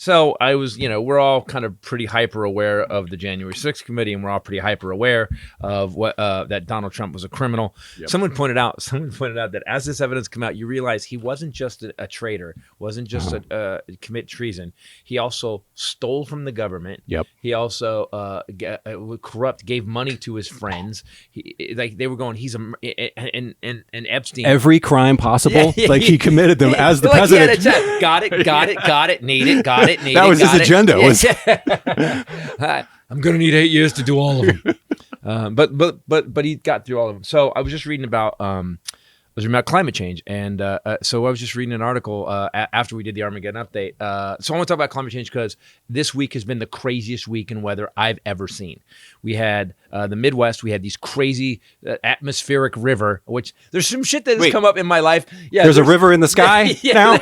So I was, we're all kind of pretty hyper aware of the January 6th committee, and we're all pretty hyper aware of what that Donald Trump was a criminal. Yep. Someone pointed out that as this evidence came out, you realize he wasn't just a traitor, wasn't just a commit treason. He also stole from the government. Yep. He also corrupt, gave money to his friends. They were going, he's and Epstein. Every crime possible, he committed them as the president. Got it, need it, got it, need that it. Was his agenda. I'm going to need 8 years to do all of them. But he got through all of them. So I was just reading about climate change, and so I was just reading an article after we did the Armageddon update. So I want to talk about climate change because this week has been the craziest week in weather I've ever seen. We had the Midwest. We had these crazy atmospheric river, which there's some shit that has come up in my life. Yeah, there's a river in the sky now?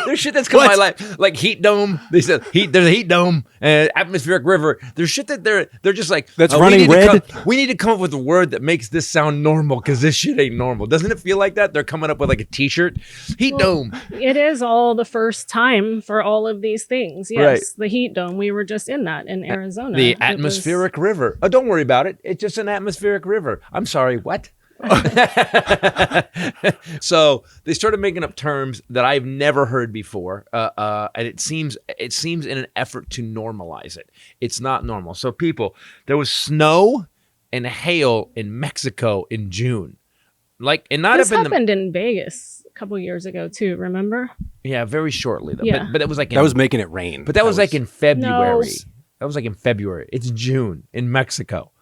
There's shit that's come in my life, like heat dome. They said there's a heat dome and atmospheric river. There's shit that they're just like, that's running red. We need to come up with a word that makes this sound normal because this shit ain't normal. Doesn't it feel like that? They're coming up with like a t-shirt. Heat dome. It is all the first time for all of these things. Yes, right. The heat dome. We were just in that in Arizona. The atmospheric river. Oh, don't worry about it. It's just an atmospheric river. I'm sorry, what? So they started making up terms that I've never heard before, and it seems in an effort to normalize it. It's not normal. So there was snow and hail in Mexico in June. This happened in Vegas a couple years ago too. Remember? Yeah, very shortly though. Yeah. But it was that was making it rain. But that was like in February. No. That was like in February. It's June in Mexico,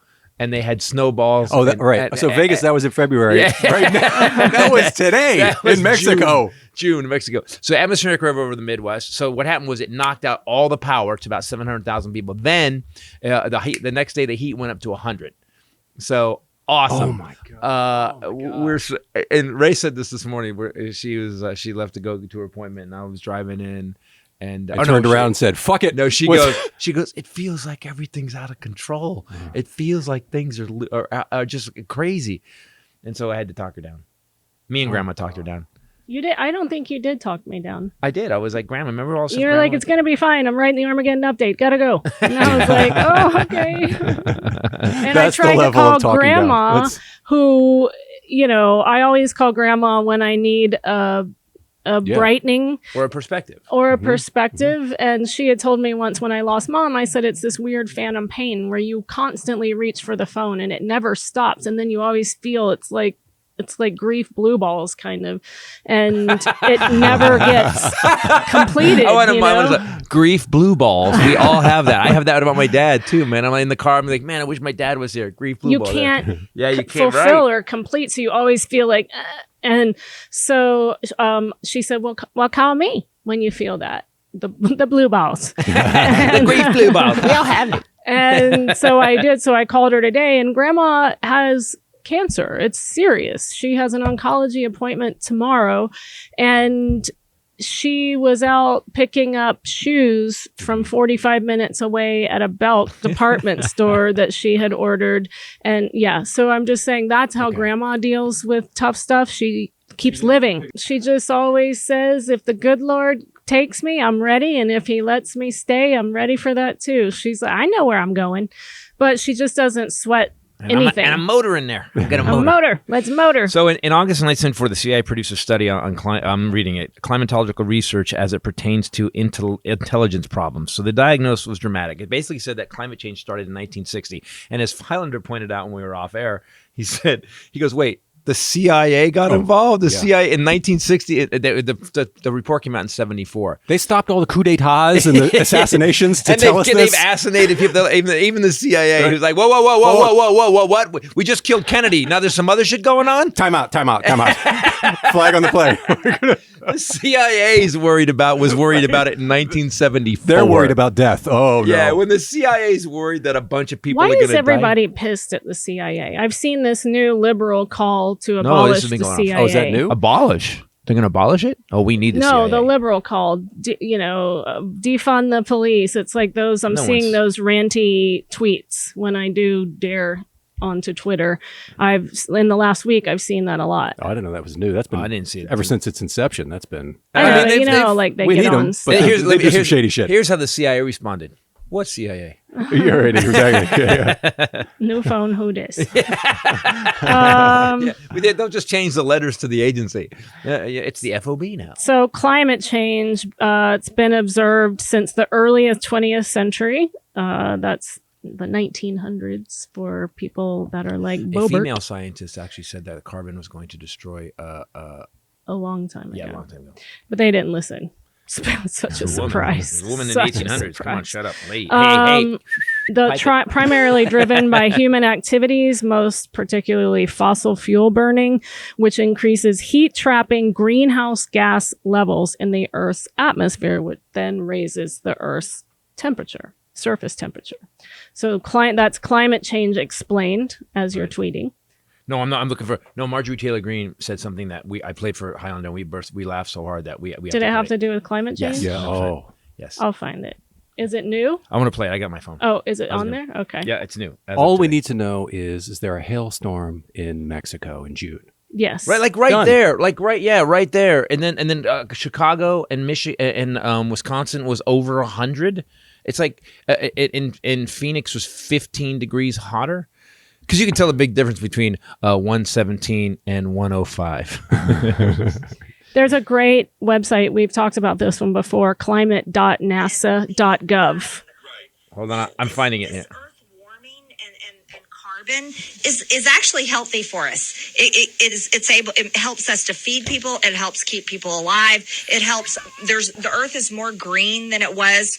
and they had snowballs. Oh, right. So Vegas, that was in February. Yeah. Right now, that was today that was in Mexico. June in Mexico. So atmospheric river over the Midwest. So what happened was it knocked out all the power to about 700,000 people. Then the next day the heat went up to 100. So. Awesome! Oh my god! And Ray said this morning. Where she left to go to her appointment, and I was driving in, and I turned around and said, "Fuck it." No, she goes. It feels like everything's out of control. It feels like things are just crazy, and so I had to talk her down. Me and Grandma talked her down. You did. I don't think you did talk me down. I did. I was like, Grandma, remember all? You're like, it's gonna be fine. I'm writing the Armageddon update. Gotta go. And I was like, oh, okay. And That's I tried to call Grandma, who, I always call Grandma when I need a brightening or a perspective And she had told me once when I lost Mom, I said, it's this weird phantom pain where you constantly reach for the phone and it never stops, and then you always feel it's like grief blue balls kind of, and it never gets completed. Grief blue balls. We all have that. I have that about my dad too, man. I'm in the car. I'm like, man, I wish my dad was here. Grief blue balls. You can't you can't fulfill or complete. So you always feel like, and so she said, well, call me when you feel that. The blue balls. The grief blue balls. We all have it. And so I did. So I called her today, and Grandma has cancer. It's serious. She has an oncology appointment tomorrow, and she was out picking up shoes from 45 minutes away at a Belk department store that she had ordered. And so I'm just saying that's how Grandma deals with tough stuff. She keeps living. She just always says, if the good Lord takes me, I'm ready. And if he lets me stay, I'm ready for that too. She's like, I know where I'm going, but she just doesn't sweat anything. And a motor in there. I've got a motor. Let's motor. So in August 1994, the CIA produced a study on I'm reading it, climatological research as it pertains to intelligence problems. So the diagnosis was dramatic. It basically said that climate change started in 1960. And as Highlander pointed out when we were off air, he goes, wait, the CIA got involved. The CIA in 1960. The report came out in 74. They stopped all the coup d'états and the assassinations to tell us this. They've assassinated people. Even the CIA. Right. Who's like, whoa, what? We just killed Kennedy. Now there's some other shit going on. Time out. Flag on the play. The CIA was worried about it in 1974. They're worried about death. Oh no. Yeah, when the CIA's worried that a bunch of people are going to die. Why is everybody pissed at the CIA? I've seen this new liberal call to abolish the CIA. Oh, is that new? Abolish? They're going to abolish it? Oh, we need the CIA. No, the liberal call, defund the police. It's like those, I'm seeing those ranty tweets when I do Dare onto Twitter. In the last week, I've seen that a lot. Oh, I didn't know that was new. That's been I didn't see it ever since its inception. That's been. I mean, like they we get need on. them, but they do some shady shit. Here's how the CIA responded. What CIA? You're right, exactly. Yeah. New phone, who dis? They don't just change the letters to the agency. It's the FOB now. So climate change, it's been observed since the earliest 20th century. That's the 1900s for people that are like Bobert. A female scientist actually said that carbon was going to destroy a long time ago. Yeah, a long time ago. But they didn't listen. It's such a surprise. A woman in the 1800s. Come on, shut up. Hey. Primarily driven by human activities, most particularly fossil fuel burning, which increases heat trapping greenhouse gas levels in the Earth's atmosphere, which then raises the Earth's temperature, surface temperature. So that's climate change explained as you're tweeting. No, I'm not. I'm looking for. No, Marjorie Taylor Greene said something that I played for Highlander and we laughed so hard that we Did it have to do with climate change? Yes. Yeah. Oh. Yes. I'll find it. Is it new? I want to play it. I got my phone. Oh, is it on there? Okay. Yeah, it's new. All we need to know is there a hailstorm in Mexico in June? Yes. Right, like right Done. there, right there, and then Chicago and Michigan and Wisconsin was over 100. It's like in Phoenix was 15 degrees hotter. Because you can tell the big difference between 117 and 105. There's a great website. We've talked about this one before, climate.nasa.gov. Hold on, I'm finding it. Yeah. Earth warming and carbon is actually healthy for us. It helps us to feed people. It helps keep people alive. It helps. The Earth is more green than it was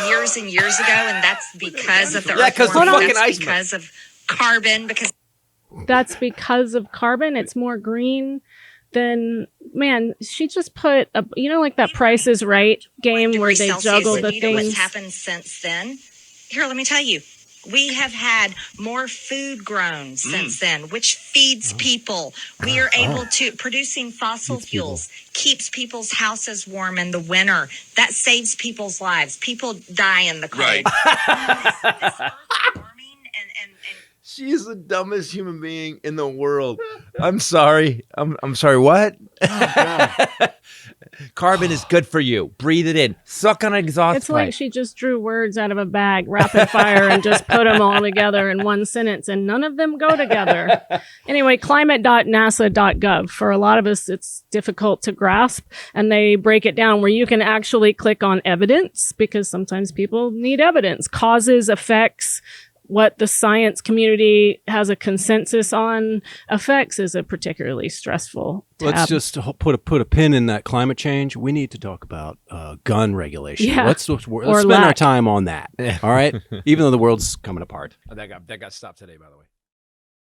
years and years ago, and that's because of the Earth warming. That's because of carbon. That's because of carbon. It's more green. Then, man, she just put like that Price is Right game where they juggle the things. What's happened since then? Here, let me tell you. We have had more food grown since then, which feeds people. We are able to producing fossil fuels keeps people's houses warm in the winter. That saves people's lives. People die in the cold. Right. She's the dumbest human being in the world. I'm sorry. I'm sorry. What? Oh, God. Carbon is good for you. Breathe it in. Suck on an exhaust It's like she just drew words out of a bag, rapid fire, and just put them all together in one sentence, and none of them go together. Anyway, climate.nasa.gov. For a lot of us, it's difficult to grasp, and they break it down where you can actually click on evidence, because sometimes people need evidence. Causes, effects, what the science community has a consensus on. Effects is a particularly stressful tab. Let's just put a pin in that climate change. We need to talk about gun regulation. Yeah. Let's spend our time on that. All right? Even though the world's coming apart. That got stopped today, by the way.